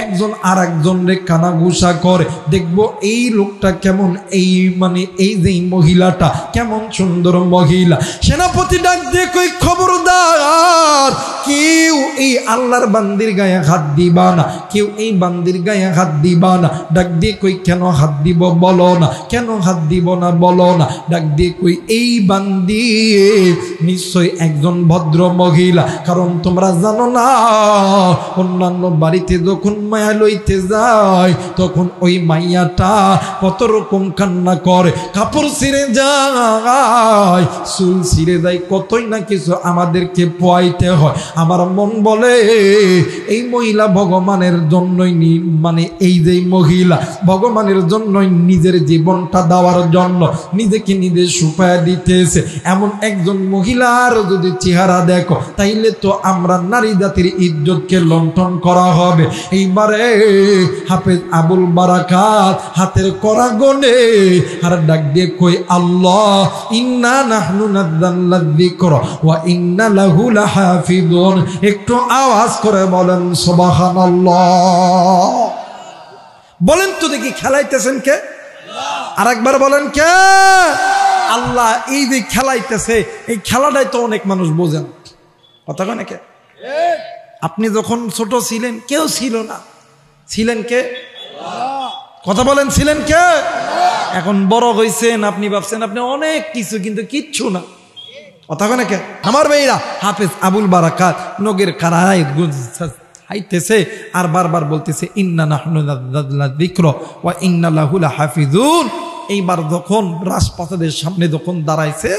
একজন আর একজন রে কানা ঘুষা করে, দেখবো এই লোকটা কেমন, এই মানে এই যে মহিলাটা কেমন সুন্দর মহিলা। সেনাপতি ডাক দিয়ে কই খবরদার কেউ এই আল্লাহর বান্দির গায়ে হাত দিবা না, কেউ এই বান্দির গায়ে হাত দিবা না। ডাক দিয়ে কই কেন হাত দিব বলো না, কেন হাত দিব না বলো না। ডাক দিয়ে কই এই বান্দি নিশ্চয় একজন ভদ্র মহিলা, কারণ তোমরা জানো না অন্যান্য বাড়িতে যখন মায়া লইতে যায় তখন ওই মাইয়াটা কত রকম কান্না করে, কাপড় ছিঁড়ে যায়, চুল ছিঁড়ে যায়, কতই না কিছু আমাদেরকে পোয়াইতে হয়। আমার মন বলে এই মহিলা ভগবানের জন্যই মানে এই যে মহিলা ভগবানের জন্যই নিজের জীবনটা দেওয়ার জন্য নিজেকে নিজে সুপায়া দিতেছে। এমন একজন মহিলার যদি চেহারা দেখো তাইলে তো আমরা নারী জাতির ইজ্জতকে লণ্ঠন করা হবে। এইবারে হাফেজ আবুল বারাকাত হাতের করা গনে আর ডাক দিয়ে কই আল্লাহ ইন্না নাহনু নাযালনা যিকরা ওয়া ইন্না লাহু লাহাফিজুন। একটু আওয়াজ করে বলেন সুবহানাল্লাহ। বলেন তো দেখি খেলাইতেছেন কে? আর একবার বলেন কে? আল্লাহ। এই যে খেলাইতেছে এই খেলাটাই তো অনেক মানুষ বোঝেন, কথা কয় না কে? আপনি যখন ছোট ছিলেন কেউ ছিল না, ছিলেন কে? কথা বলেন ছিলেন কে? এখন বড় হয়েছেন, আপনি ভাবছেন আপনি অনেক কিছু, কিন্তু কিচ্ছু না। কথা কেন কে আমার ভাইরা? হাফেজ আবুল বারাকাত নগের কারায় হাইতেছে আর বারবার বলতেছে ইন্না নাহনু নাযালনা যিকরা ওয়া ইন্না লাহু লাহাফিজুন। এইবার যখন রাজপ্রাসাদের সামনে যখন দাঁড়াইছে,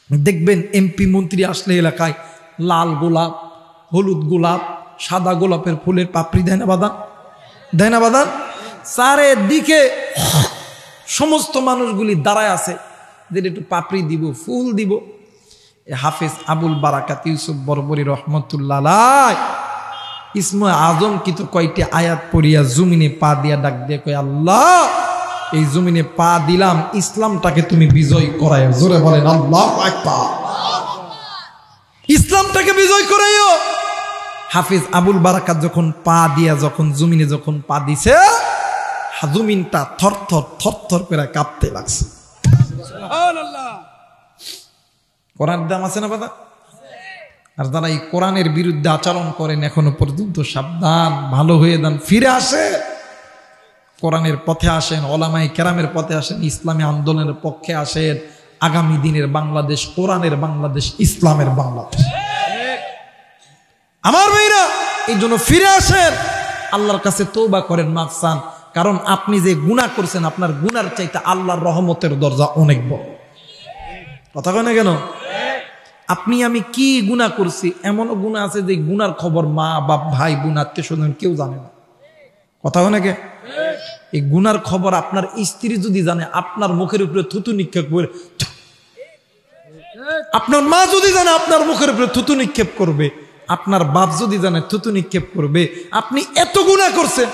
দেখবেন এমপি মন্ত্রী আসলে এলাকায় লাল গোলাপ, হলুদ গোলাপ, সাদা গোলাপের ফুলের পাপড়ি দেয় না বাদান, দেয় না বাদান? চারিদিকে সমস্ত মানুষগুলি দাঁড়ায় আছে যে একটু পাপড়ি দিব, ফুল দিব। হাফেজ আবুল বারাকাত ইউসুফ বরবরী রহমতুল্লাহ আলাইহ ইসমে আজম কিন্তু কয়টি আয়াত পড়িয়া জমিনে পা দিয়া ডাক দিয়ে কয়, আল্লাহ এই জমিনে পা দিলাম, ইসলামটাকে তুমি বিজয় করাইও। জোরে বলেন আল্লাহু আকবার। ইসলামটাকে বিজয় করাইও। হাফেজ আবুল বারাকাত যখন পা দিয়া যখন জমিনে যখন পা দিছে, জমিনটা থরথর থরথর করে কাঁপতে লাগছে। সুবহানাল্লাহ। কোরআনের দাম আছে না বাবা? আর যারা এই কোরআনের বিরুদ্ধে আচরণ করেন এখনো পর্যন্ত সাবধান, ভালো হয়ে যান, ফিরে আসে, কোরআনের পথে আসেন, ওলামায়ে কেরামের পথে আসেন, ইসলামী আন্দোলনের পক্ষে আসেন। আগামী দিনের বাংলাদেশ কোরআনের বাংলাদেশ, ইসলামের বাংলাদেশ। আমার ভাইরা, এই জন্য ফিরে আসেন, আল্লাহর কাছে তওবা করেন, মাফ চান। কারণ আপনি যে গুনাহ করছেন, আপনার গুনার চাইতে আল্লাহর রহমতের দরজা অনেক বড়। কথা কয় না কেন? আপনি আমি কি গুনাহ করছি, এমনও গুনাহ আছে যে গুনার খবর মা বাপ ভাই বোন আত্মীয় স্বজন কেউ জানে না। কথা কয় না কে? এই গুনার খবর আপনার স্ত্রী যদি জানে, আপনার মুখের উপরে থুতু নিক্ষেপ করে। আপনার মা যদি জানে, আপনার মুখের উপরে থুতু নিক্ষেপ করবে। আপনার বাপ যদি জানে, থুতু নিক্ষেপ করবে। আপনি এত গুনাহ করছেন,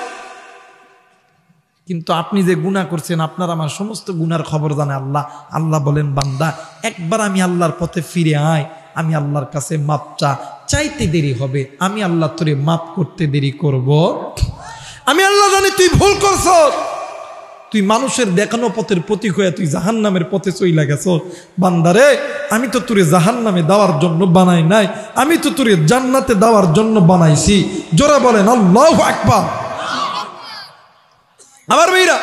কিন্তু আপনি যে গুনাহ করছেন, আপনার আমার সমস্ত গুনার খবর জানে আল্লাহ। আল্লাহ বলেন, বান্দা একবার আমি আল্লাহর পথে ফিরে আয়, আমি আল্লাহর কাছে মাপ চাইতে দেরি হবে, আমি আল্লাহ তোরে মাপ করতে দেরি করব। আমি আল্লাহ জানি তুই ভুল করছ, তুই মানুষের দেখানো পথের প্রতীক হয়ে তুই জাহান্নামের পথে চইলা গেছ। বান্দারে, আমি তো তোরে জাহান্নামে দেওয়ার জন্য বানাই নাই, আমি তো তোরে জান্নাতে দেওয়ার জন্য বানাইছি। জোরে বলেন আল্লাহু আকবার। আমার ভাইরা,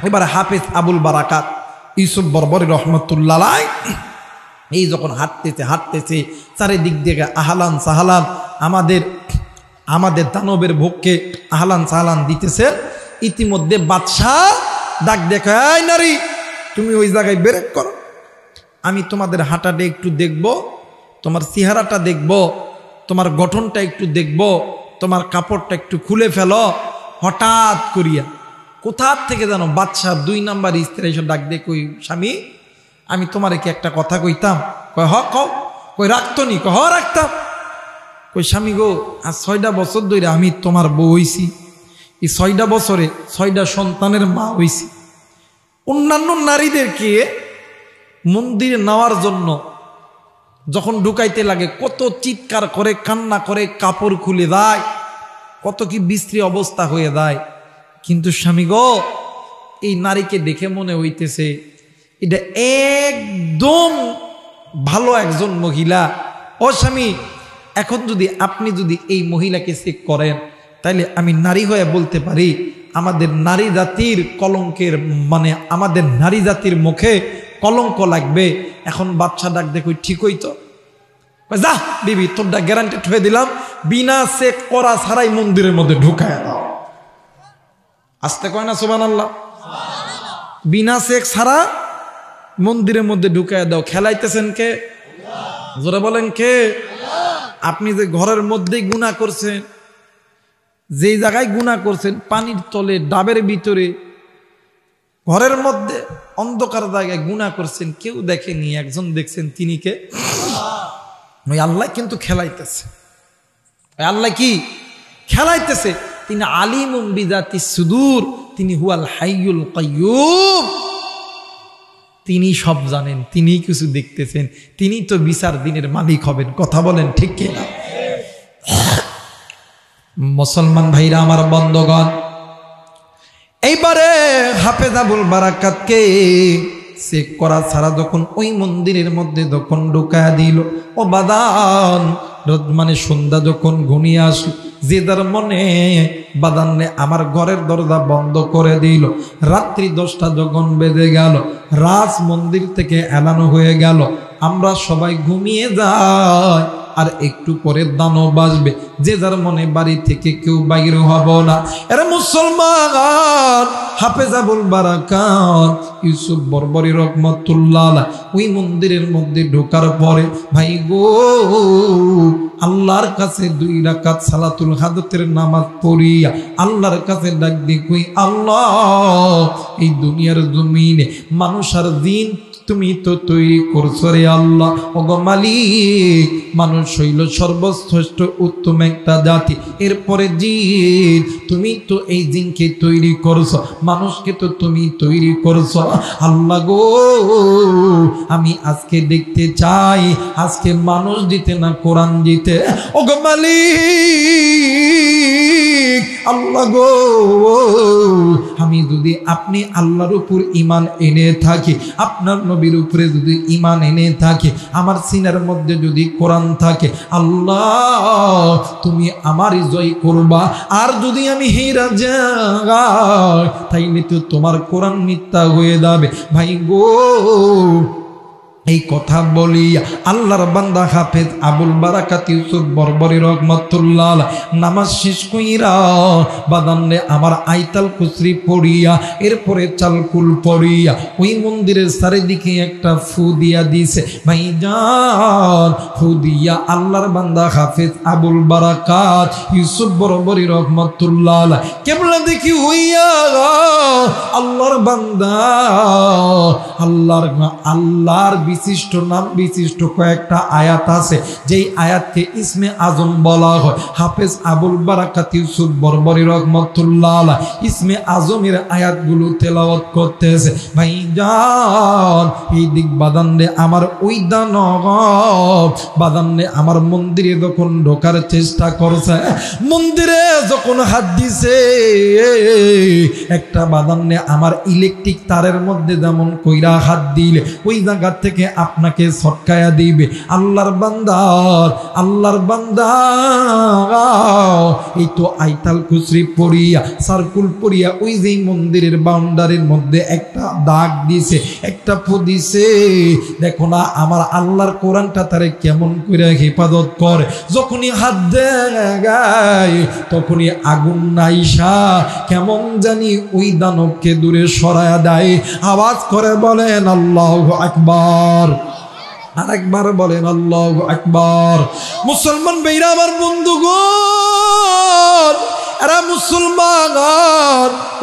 এবার হাফেজ আবুল বারাকাত ইউসুফ বরবরী রহমতুল্লাহ আলাইহ এই যখন হাঁটতেছে চারিদিক থেকে আহলান সাহলান আমাদের দানবের ভোগকে আহলান সাহলান দিতেছে। ইতিমধ্যে বাদশাহ ডাক দেখে, এই নারী, তুমি ওই জায়গায় ব্রেক করো, আমি তোমাদের হাঁটাটা একটু দেখব, তোমার চেহারাটা দেখব, তোমার গঠনটা একটু দেখব, তোমার কাপড়টা একটু খুলে ফেলো। হঠাৎ করিয়া কোথা থেকে জানো বাদশাহ 2 নাম্বার স্ত্রী এসে ডাক দিয়ে কই, স্বামী আমি তোমারে কি একটা কথা কইতাম? কয় হ কও। কই রাখতো নি? হ রাখতাম। কই স্বামী গো, আজ 6টা বছর ধরে আমি তোমার বউ হইছি, এই 6টা বছরে 6টা সন্তানের মা হইছি। অন্যান্য নারীদেরকে মন্দিরে নেওয়ার জন্য যখন ঢুকাইতে লাগে কত চিৎকার করে, কান্না করে, কাপড় খুলে দেয়, কত কি বিশ্রী অবস্থা হয়ে যায়। কিন্তু স্বামী গো, এই নারীকে দেখে মনে হইতেছে এটা একদম ভালো একজন মহিলা। ও স্বামী, এখন যদি আপনি যদি এই মহিলাকে চেক করেন, তাইলে আমি নারী হয়ে বলতে পারি আমাদের নারী জাতির কলঙ্কের আমাদের নারী জাতির মুখে কলঙ্ক লাগবে। এখন বাচ্চা ডাক দেখো, ঠিকই তো, যা বিবি, তোরটা গ্যারান্টেড হয়ে দিলাম, বিনা চেক করা ছাড়াই মন্দিরের মধ্যে ঢুকায় দাও। আসতে কয় না সুবহানাল্লাহ? বিনা চেক ছাড়া মন্দিরের মধ্যে ঢুকায় দাও। খেলাইতেছেন কে? জোরে বলেন কে? আপনি যে ঘরের মধ্যেই গুনাহ করছেন, যেই জায়গায় গুনাহ করছেন, পানির তলে, ডাবের ভিতরে, ঘরের মধ্যে অন্ধকার জায়গায় গুনাহ করছেন, কেউ দেখেনি, একজন দেখছেন, তিনি কে? ওই আল্লাহ কিন্তু খেলাইতেছে। আল্লাহ কি খেলাইতেছে? তিনি আলিমুম বিযাতি সুদূর, তিনি হুয়াল হাইয়ুল কাইয়্যুম, তিনি সব জানেন, তিনি কিছু দেখতেছেন, তিনি তো বিচার দিনের মালিক হবেন। কথা বলেন ঠিক কিনা? মুসলমান ভাইরা আমার, বন্ধগণ, এইবারে হাফেজ আবুল বারাকাতকে চেক করা ছাড়া যখন ওই মন্দিরের মধ্যে যখন ঢুকায়া দিল, ও বাদান মানে সন্ধ্যা যখন ঘনিয়ে আসলো, যে যার মনে বাদান্নে আমার ঘরের দরজা বন্ধ করে দিল। রাত্রি 10টা যখন বেজে গেল, রাজ মন্দির থেকে এলানো হয়ে গেল আমরা সবাই ঘুমিয়ে যাই, আর একটু পরে দানব আসবে, যে যার মনে বাড়ি থেকে কেউ বাইরে হব না। এরা মুসলমান হাফেজ আবুল বারাকাত ইউসুফ বরবরি রহমাতুল্লাহ ওই মন্দিরের মধ্যে ঢোকার পরে ভাই গো আল্লাহর কাছে 2 রাকাত সালাতুল হাজতের নামাজ পড়িয়া আল্লাহর কাছে ডাক দি কই, আল্লাহ এই দুনিয়ার জমিনে মানুষ আর জিন তুমি তো তৈরি করছো রে আল্লাহ। ওগো মালিক, মানুষ হইল সর্বশ্রেষ্ঠ উত্তম একটা জাতি, এরপরে জিন, তুমি তো এই জিনকে তৈরি করছো, মানুষকে তো তুমি তৈরি করছো। আল্লাহ গো, আমি আজকে দেখতে চাই আজকে মানুষ দিতে না কোরআন দিতে। ওগো মালিক, আল্লাহ গো, আমি যদি আপনি আল্লাহর উপর ঈমান এনে থাকি, আপনার নবীর উপরে যদি ঈমান এনে থাকি, আমার সিনার মধ্যে যদি কোরআন থাকে, আল্লাহ তুমি আমারই জয় করবা। আর যদি আমি হেরা যাই তাইলে তো তোমার কোরআন মিথ্যা হয়ে যাবে। ভাই গো, এই কথা বলিয়া আল্লাহর বান্দা হাফেজ আবুল বারাকাত ইউসুফ বরবরি রহমাতুল্লাহ নামাজ শেষ কইরা বাদান্নে আমার আইতাল কুসরি পড়িয়া এরপরে চালকুল পড়িয়া ওই মন্দিরের চারিদিকে একটা ফু দিয়া দিছে। ভাইজান, ফু দিয়া আল্লাহর বান্দা হাফেজ আবুল বারাকাত ইউসুফ বরবরি রহমাতুল্লাহ কেমন দেখি হইয়া আল্লাহর বান্দা আল্লাহর বিশিষ্ট নাম বিশিষ্ট কয়েকটা আয়াত আছে, যেই আয়াতকে ইসমে আজম বলা হয়। হাফেজ আবুল বারাকাত ইউসুফ বরবরি রহমাতুল্লাহ ইসমে আজমের আয়াতগুলো তেলাওয়াত করতেছে। ভাইজান, এই দিক বাদান্নে আমার ওই দানব বাদান্নে আমার মন্দিরে যখন ঢোকার চেষ্টা করছে, মন্দিরে যখন হাত দিছে, একটা বাদান্নে আমার ইলেকট্রিক তারের মধ্যে যেমন কইরা হাত দিলে ওই জায়গা থেকে আপনাকে ছটকায়া দিবে। আল্লাহর বান্দা এই তো আইতাল কুসরি পড়িয়া সার্কুল পড়িয়া ওই যে মন্দিরের বাউন্ডারির মধ্যে একটা দাগ দিছে, একটা ফু দিছে। দেখো না আমার আল্লাহর কোরআনটা তারে কেমন করে হেফাজত করে। যখনই হাত দেয় তখনই আগুন নাইসা কেমন জানি ওই দানবকে দূরে সরায়া দেয়। আওয়াজ করে বলেন আল্লাহু আকবার। আরেকবার বলেন আল্লাহু আকবার। মুসলমান ভাইরা আমার বন্ধুগণ, এরা মুসলমান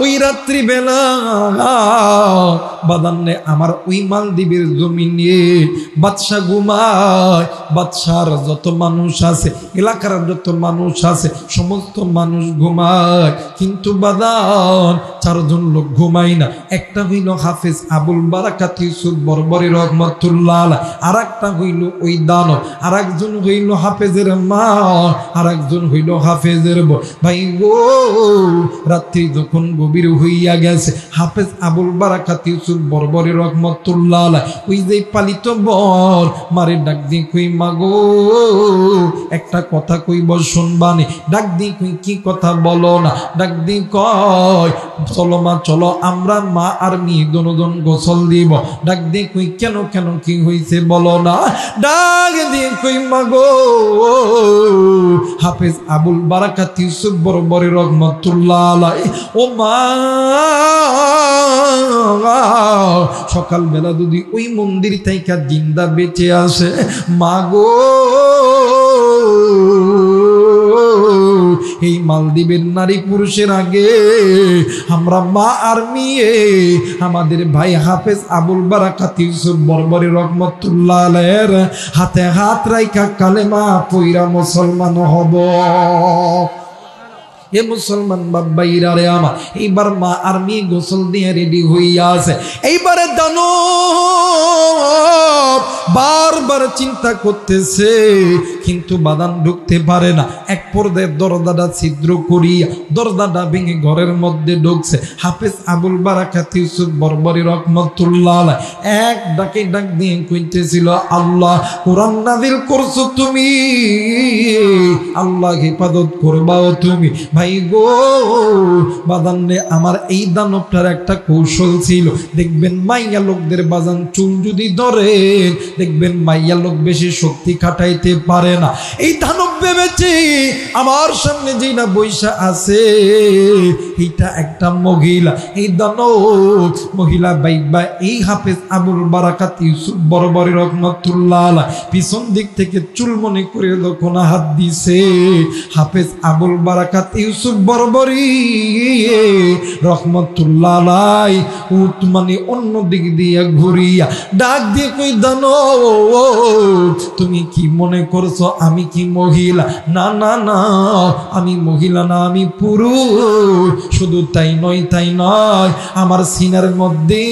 ওই রাত্রি বেলা বাদান্নে আমার ওই মালদ্বীপের জমিনে বাদশা ঘুমায়। বাদশার যত মানুষ আছে, এলাকার যত মানুষ আছে, সমস্ত মানুষ ঘুমায়, কিন্তু বাদান 4 জন লোক ঘুমায় না। একটা হইল হাফেজ আবুল বারাকাত ইউসুফ বরবরি রহমাতুল্লাহ, আর একটা হইল ওই দানব, আর একজন হইল হাফেজের মা, আর একজন হইল হাফেজের বউ। ভাই গো, রাত্রি যখন গভীর হইয়া গেছে, হাফেজ আবুল বারাকাত ইউসুফ বরবরি রহমাতুল্লাহ ওই যে পালিত বর মারে ডাক দি কই, মাগো একটা কথা কইব শুনবানি। ডাক দি কই, কি কথা বলো না। ডাক দি কয়, চলো মা চলো, আমরা মা আর মেয়ে দুজন গোসল দিব। ডাক দি কই, কেন কেন কি হইছে বলো না। ডাক দি কই, মাগো হাফেজ আবুল বারাকাত ইউসুফ বরবরি রহমাতুল্লাহ ও মা, সকালবেলা যদি ওই মন্দির থেকে জিন্দা বেঁচে আসে, মাগো এই মালদ্বীপের নারী পুরুষের আগে আমরা মা আর মেয়ে আমাদের ভাই হাফেজ আবুল বারাকাত ইউসুফ বরবরি রহমাতুল্লাহ হাতে হাত রাইখা কালেমা পইরা মুসলমান হব। হে মুসলমান বাবাইরা রে আমার, এইবার মা আর মেয়ে গোসল দিয়ে রেডি হইয়া আছে। এইবারে দানব বারবার চিন্তা করতেছে, কিন্তু বাদান ঢুকতে পারে না। এক পর্যায়ে দরজাটা ছিদ্র করিয়া দরজাটা ভেঙে ঘরের মধ্যে ঢুকছে। হাফেজ আবুল বারাকাত ইউসুফ বরবরী রহমাতুল্লাহ আলাইহি এক ডাকে ডাক দিয়ে কইতেছিল, আল্লাহ কোরআন নাযিল করছো তুমি, আল্লাহ হেফাজত করবাও তুমি। ভাই গো বাদান রে আমার, এই দানবটার একটা কৌশল ছিল। দেখবেন মাইয়া লোকদের বাজান চুল যদি ধরে, দেখবেন মাইয়া লোক বেশি শক্তি খাটাইতে পারে না। এই দানব ভেবেছে আমার সামনে যেটা বৈশা আছে এইটা একটা মহিলা। এই দানব মহিলা বাইবা এই হাফেজ আবুল বারাকাত ইউসুফ বরবরী রহমাতুল্লাহ আলাইহি পিছন দিক থেকে চুলমনি করে যখন হাত দিছে, হাফেজ আবুল বারাকাত ইউসুফ বরবরী রহমাতুল্লাহ আলাইহি মানে অন্য দিক দিয়ে ঘুরিয়া ডাক দিয়ে কই, দানব তুমি কি মনে করছো আমি কি মহিলা? না না না, আমি মহিলা না, আমি পুরুষ। শুধু তাই নয়, আমার সিনার মধ্যে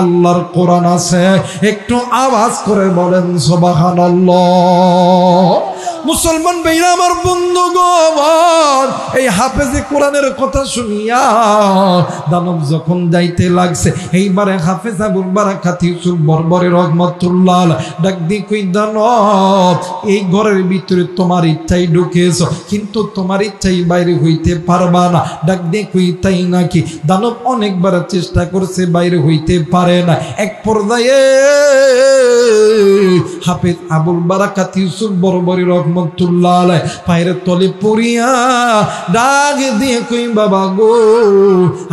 আল্লাহর কোরআন আছে। একটু আওয়াজ করে বলেন সুবহানাল্লাহ। মুসলমান ভাইরা আমার, বন্ধুগণ, এই হাফেজে কোরআনের কথা শুনিয়া দানব যখন যাইতে লাগছে, এইবারে হাফেজ আবুল বারাকাত ইউসুফ বরবরী রহমাতুল্লাহ আলাইহি ডাক দিয়ে কই, দানব এই ঘরের ভিতরে তোমার ইচ্ছাই ঢুকেছ, কিন্তু তোমার ইচ্ছাই বাইরে হইতে পারবা না। ডাক দিয়ে কই, তাই নাকি? দানব অনেকবার চেষ্টা করছে, বাইরে হইতে পারে না। এক পর্যায়ে হাফেজ আবুল বারাকাত ইউসুফ বরবরী রহমাতুল্লাহ আলাইহি পায়ের তলে পড়িয়া ডাক দিয়ে কই, বাবা গো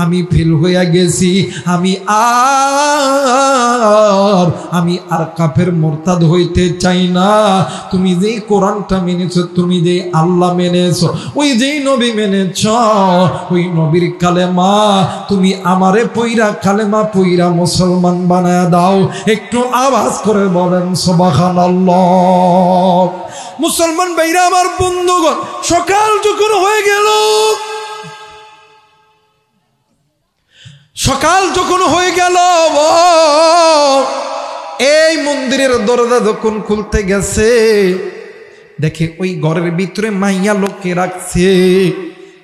আমি ফেল হইয়া গেছি, আমি আর কাফের মুরতাদ হইতে চাই না। তুমি যেই কোরআনটা মেনেছো, তুমি যেই আল্লাহ মেনেছো, ওই যেই নবী মেনেছ, ওই নবীর কালেমা তুমি আমারে পইরা কালেমা পইরা মুসলমান বানায় দাও। একটু আওয়াজ করে বলেন সুবহানাল্লাহ। মুসলমান ভাইরা আমার, বন্ধুগণ, সকাল যখন হয়ে গেল, এই মন্দিরের দরজা যখন খুলতে গেছে, দেখে ওই ঘরের ভিতরে মাইয়া লোককে রাখছে,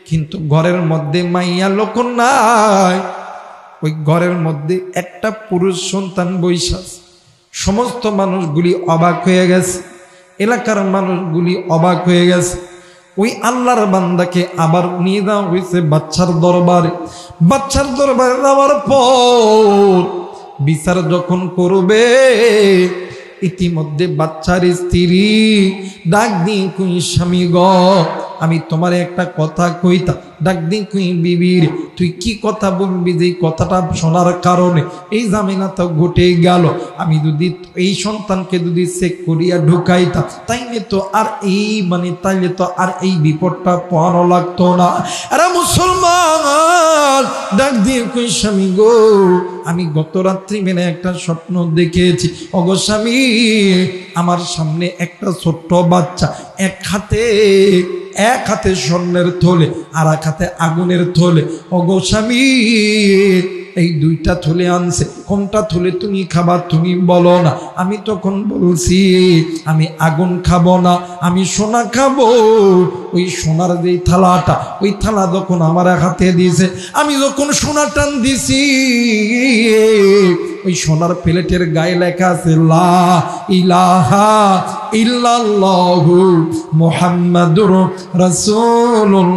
কিন্তু ঘরের মধ্যে মাইয়া লোক নাই। ওই ঘরের মধ্যে একটা পুরুষ সন্তান বৈশা। সমস্ত মানুষগুলি অবাক হয়ে গেছে, এলাকার মানুষগুলি অবাক হয়ে গেছে। ওই আল্লাহর বান্দাকে আবার নিয়ে যাওয়া হয়েছে বাচ্চার দরবারে। বাচ্চার দরবারে যাওয়ার পর বিচার যখন করবে, ইতিমধ্যে বাচ্চার স্ত্রী ডাক দিয়ে কই, স্বামী গ আমি তোমার একটা কথা কইতা। ডাক দিয়ে কই, বিবির তুই কি কথা বলবি যে কথাটা শোনার কারণে এই ঝামেলাটা ঘটে গেল? আমি যদি এই সন্তানকে যদি চেক করিয়া ঢুকাইতাম, তাইলে তো আর এই বিপদটা পোহানো লাগতো না। আরে মুসলমান, ডাক দিয়ে কই, স্বামী গো আমি গত রাত্রি মেনে একটা স্বপ্ন দেখেছি। অগো স্বামী, আমার সামনে একটা ছোট্ট বাচ্চা, এক হাতে স্বর্ণের থলে আর এক হাতে আগুনের থলে। অগো স্বামী, এই দুইটা থলে আনছে, কোনটা থলে তুমি খাবা তুমি বলো না। আমি তখন বলছি আমি আগুন খাবো না, আমি সোনা খাবো। ওই সোনার যে থালাটা, ওই থালা যখন আমার হাতে দিয়েছে, আমি যখন সোনা টান দিছি, ওই সোনার প্লেটের গায়ে লেখা আছে লা ইলাহা ইল্লাল্লাহু মুহাম্মাদুর রাসূলুল্লাহ,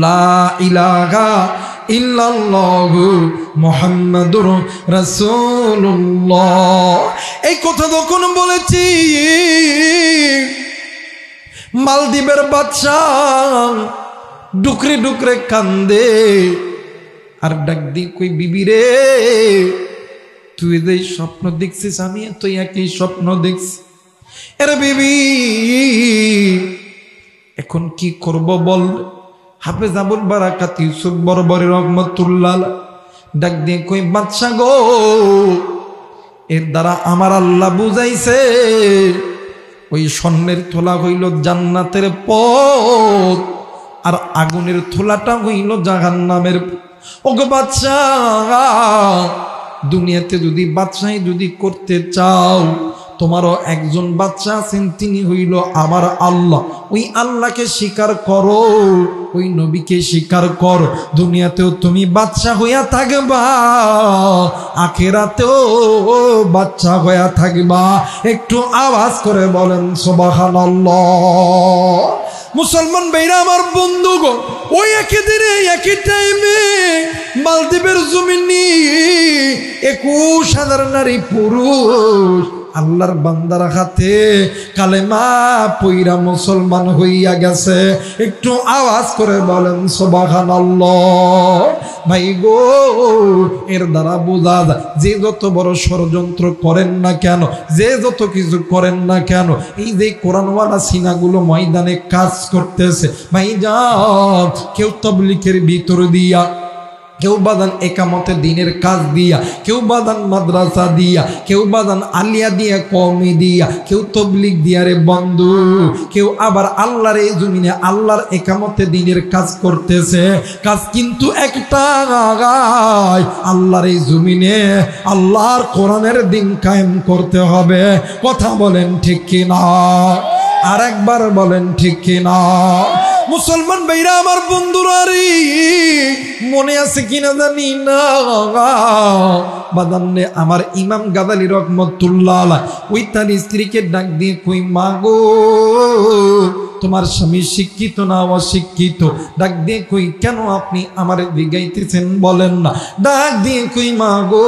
লা ইলাহা ইল্লাল্লাহু মুহাম্মাদুর রাসূলুল্লাহ। এই কথা যখন বলেছি, মালদ্বীপের বাদশাহ ডুকরে ডুকরে কান্দে আর ডাক দি কই, বিবি রে তুই যে স্বপ্ন দেখছিস, আমি তো একই স্বপ্ন দেখছি। এরে বিবি এখন কি করব বল? হাফেজ আবুল বারাকাত ইউসুফ বরবরী রহমাতুল্লাহ ডাক দিয়ে কই, বাদশা গো এর দ্বারা আমার আল্লাহ বুঝাইছে ওই স্বর্ণের তোলা হইল জান্নাতের পথ, আর আগুনের থোলাটা হইল জাহান্নামের। ওগো বাচ্চা, দুনিয়াতে যদি বাদশাহী যদি করতে চাও, তোমারও একজন বাচ্চা আছেন, তিনি হইল আমার আল্লাহ। ওই আল্লাহকে স্বীকার করো, ওই নবীকে স্বীকার করো। দুনিয়াতেও তুমি বাচ্চা হইয়া থাকবা, আখিরাতেও বাচ্চা হইয়া থাকবা। একটু আওয়াজ করে বলেন সুবহানাল্লাহ। মুসলমান ভাইরা আমার বন্ধুগণ, ওই একই দিনে একই টাইমে মালদ্বীপের জমিনে 21,000 নারী পুরুষ আল্লাহর বান্দার হাতে কালেমা পইরা মুসলমান হইয়া গেছে। একটু আওয়াজ করে বলেন সুবহানাল্লাহ। ভাই গো, এর দ্বারা বোঝা যায় যে যত বড় ষড়যন্ত্র করেন না কেন, যে যত কিছু করেন না কেন, এই যে কোরআনওয়ালা সিনাগুলো ময়দানে কাজ করতেছে, ভাই যান, কেউ তাবলীগের ভিতর দিয়া, কেউ বাদান একামতে দিনের কাজ দিয়া, কেউ বাদান মাদ্রাসা দিয়া, কেউ বাদান আলিয়া দিয়া, কওমি দিয়া, কেউ তাবলীগ দিয়া রে বন্ধু, কেউ আবার আল্লাহর এই জমিনে আল্লাহর একামতে দিনের কাজ করতেছে। কাজ কিন্তু একটা, আল্লাহর এই জমিনে আল্লাহর কোরআনের দিন কায়েম করতে হবে। কথা বলেন ঠিক কিনা? আর একবার বলেন ঠিক কিনা? মুসলমান ভাইরা আমার বন্ধুরা রে, মনে আছে কিনা জানি না, বাদান্নে আমার ইমাম গাজালি রহমতুল্লাহ আলাইহি ওই তার স্ত্রীকে ডাক দিয়ে কই, মা গো, তোমার স্বামী শিক্ষিত না অশিক্ষিত? ডাক দিয়ে কই, কেন আপনি আমার জিগাইতেছেন বলেন না? ডাক দিয়ে কই, মা গো,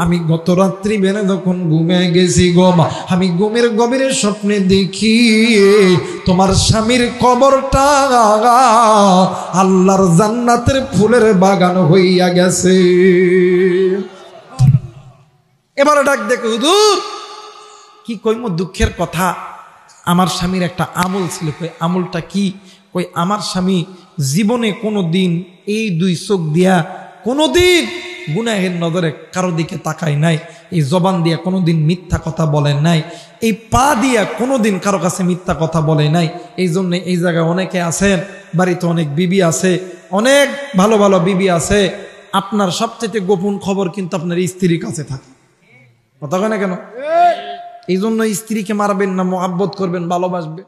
আমি গত রাত্রি বেলা যখন ঘুমে গেছি গো মা, আমি ঘুমের গভীরে স্বপ্নে দেখি তোমার স্বামীর কবরটা আল্লাহর জান্নাতের ফুলের বাগান হইয়া গেছে। এবার ডাক দেখো, হুজুর কি কইমো দুঃখের কথা, আমার স্বামীর একটা আমল ছিল। কই আমলটা কি? কই আমার স্বামী জীবনে কোনো দিন এই দুই চোখ দিয়া কোনোদিন গুনাহের নজরে কারো দিকে তাকায় নাই, এই জবান দিয়া কোনোদিন মিথ্যা কথা বলে নাই, এই পা দিয়া কোনোদিন কারো কাছে মিথ্যা কথা বলে নাই। এই জন্য এই জায়গায় অনেকে আছেন, বাড়িতে অনেক বিবি আছে, অনেক ভালো ভালো বিবি আছে, আপনার সবচেয়ে গোপন খবর কিন্তু আপনার স্ত্রীর কাছে থাকে। কথা কয় না কেন? এই জন্য স্ত্রীকে মারবেন না, মহব্বত করবেন, ভালোবাসবে।